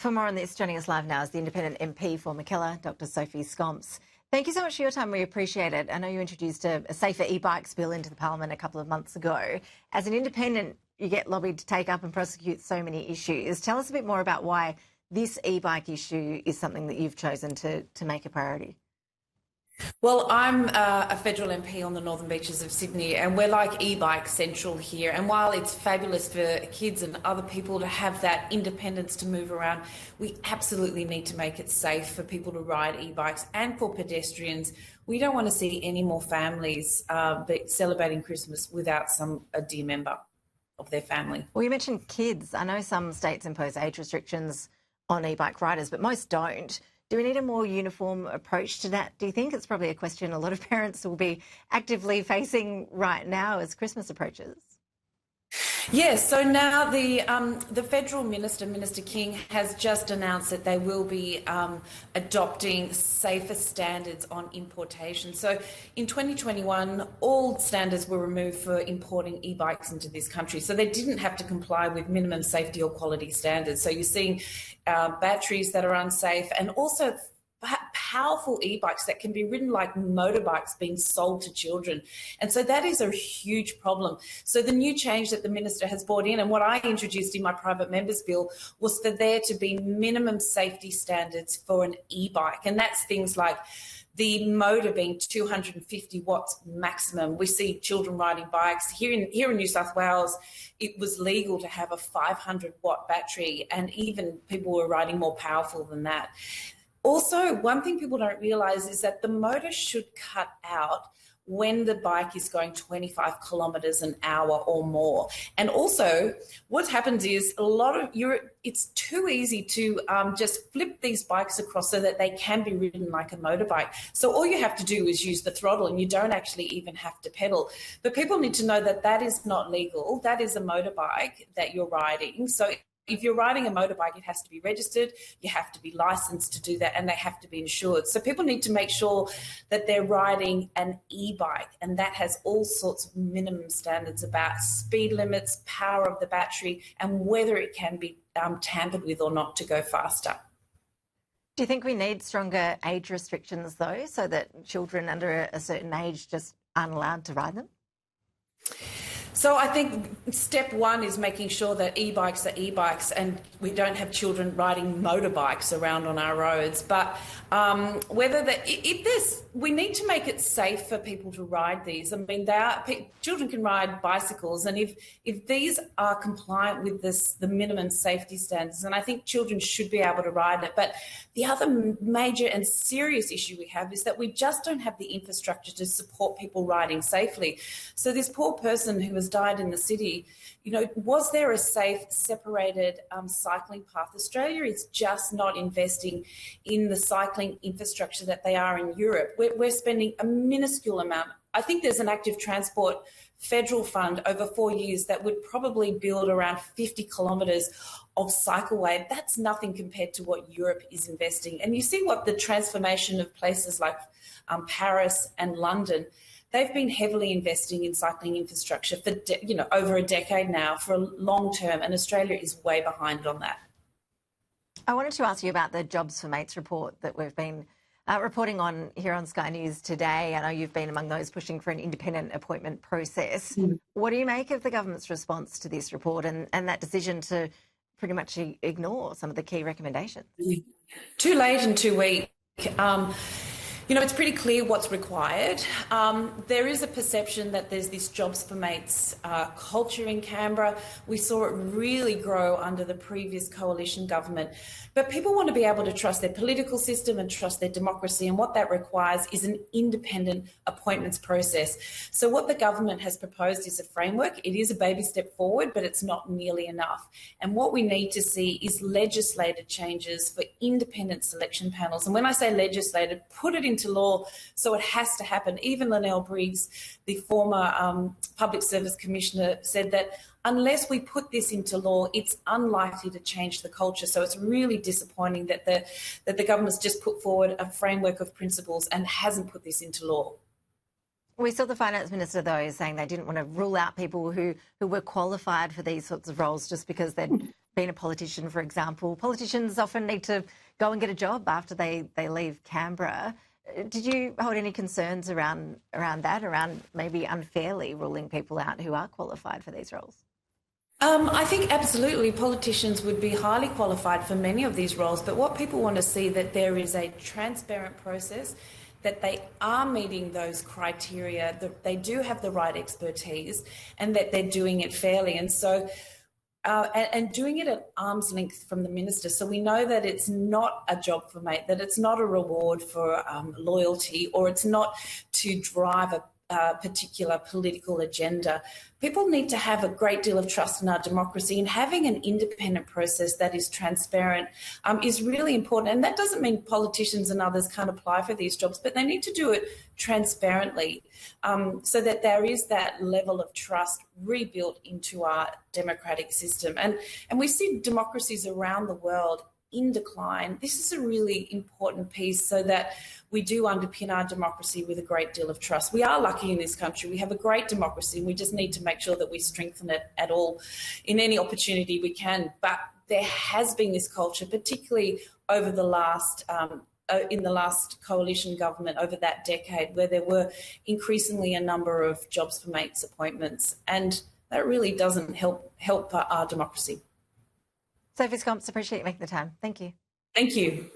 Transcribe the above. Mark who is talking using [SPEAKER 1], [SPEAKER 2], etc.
[SPEAKER 1] For more on this, joining us live now is the Independent MP for Mackellar, Dr Sophie Scomps. Thank you so much for your time. We appreciate it. I know you introduced a safer e-bikes bill into the Parliament a couple of months ago. As an independent, you get lobbied to take up and prosecute so many issues. Tell us a bit more about why this e-bike issue is something that you've chosen to make a priority.
[SPEAKER 2] Well, I'm a federal MP on the Northern Beaches of Sydney, and we're like e-bike central here. And while it's fabulous for kids and other people to have that independence to move around, we absolutely need to make it safe for people to ride e-bikes and for pedestrians. We don't want to see any more families celebrating Christmas without a dear member of their family.
[SPEAKER 1] Well, you mentioned kids. I know some states impose age restrictions on e-bike riders, but most don't. Do we need a more uniform approach to that, do you think? It's probably a question a lot of parents will be actively facing right now as Christmas approaches.
[SPEAKER 2] Yes, so now the federal minister, Minister King, has just announced that they will be adopting safer standards on importation. So in 2021, all standards were removed for importing e-bikes into this country. So they didn't have to comply with minimum safety or quality standards. So you're seeing batteries that are unsafe, and also powerful e-bikes that can be ridden like motorbikes being sold to children. And so that is a huge problem. So the new change that the minister has brought in, and what I introduced in my private members bill, was for there to be minimum safety standards for an e-bike. And that's things like the motor being 250 watts maximum. We see children riding bikes. Here in New South Wales, it was legal to have a 500 watt battery, and even people were riding more powerful than that. Also, one thing people don't realise is that the motor should cut out when the bike is going 25 kilometres an hour or more. And also, what happens is it's too easy to just flip these bikes across so that they can be ridden like a motorbike. So all you have to do is use the throttle, and you don't actually even have to pedal. But people need to know that that is not legal. That is a motorbike that you're riding. So if you're riding a motorbike, it has to be registered, you have to be licensed to do that, and they have to be insured. So people need to make sure that they're riding an e-bike, and that has all sorts of minimum standards about speed limits, power of the battery, and whether it can be tampered with or not to go faster.
[SPEAKER 1] Do you think we need stronger age restrictions, though, so that children under a certain age just aren't allowed to ride them?
[SPEAKER 2] So I think step one is making sure that e-bikes are e-bikes and we don't have children riding motorbikes around on our roads. But we need to make it safe for people to ride these. I mean, children can ride bicycles, and if these are compliant with the minimum safety standards, and I think children should be able to ride it. But the other major and serious issue we have is that we just don't have the infrastructure to support people riding safely. So this poor person who has died in the city, was there a safe, separated cycling path? Australia is just not investing in the cycling infrastructure that they are in Europe. We're spending a minuscule amount. I think there's an active transport federal fund over 4 years that would probably build around 50 kilometres of cycleway. That's nothing compared to what Europe is investing. And you see what the transformation of places like Paris and London. They've been heavily investing in cycling infrastructure for over a decade now, for a long term, and Australia is way behind on that.
[SPEAKER 1] I wanted to ask you about the Jobs for Mates report that we've been reporting on here on Sky News today. I know you've been among those pushing for an independent appointment process. What do you make of the government's response to this report and that decision to pretty much ignore some of the key recommendations?
[SPEAKER 2] Too late and too weak. It's pretty clear what's required. There is a perception that there's this Jobs for Mates culture in Canberra. We saw it really grow under the previous coalition government. But people want to be able to trust their political system and trust their democracy, and what that requires is an independent appointments process. So what the government has proposed is a framework. It is a baby step forward, but it's not nearly enough. And what we need to see is legislated changes for independent selection panels. And when I say legislated, put it into law, so it has to happen. Even Linnell Briggs, the former Public Service Commissioner, said that unless we put this into law, it's unlikely to change the culture. So it's really disappointing that the government's just put forward a framework of principles and hasn't put this into law.
[SPEAKER 1] We saw the Finance Minister, though, saying they didn't want to rule out people who were qualified for these sorts of roles just because they'd being a politician, for example, politicians often need to go and get a job after they leave Canberra. Did you hold any concerns around that, around maybe unfairly ruling people out who are qualified for these roles?
[SPEAKER 2] I think absolutely politicians would be highly qualified for many of these roles, but what people want to see that there is a transparent process, that they are meeting those criteria, that they do have the right expertise, and that they're doing it fairly. And so and doing it at arm's length from the minister. So we know that it's not a job for mate, that it's not a reward for loyalty, or it's not to drive a particular political agenda. People need to have a great deal of trust in our democracy, and having an independent process that is transparent is really important. And that doesn't mean politicians and others can't apply for these jobs, but they need to do it transparently so that there is that level of trust rebuilt into our democratic system. And we see democracies around the world in decline. This is a really important piece so that we do underpin our democracy with a great deal of trust. We are lucky in this country. We have a great democracy, and we just need to make sure that we strengthen it at all in any opportunity we can. But there has been this culture, particularly over the last in the last coalition government over that decade, where there were increasingly a number of jobs for mates appointments, and that really doesn't help our democracy.
[SPEAKER 1] Sophie Scomps, appreciate you making the time. Thank you.
[SPEAKER 2] Thank you.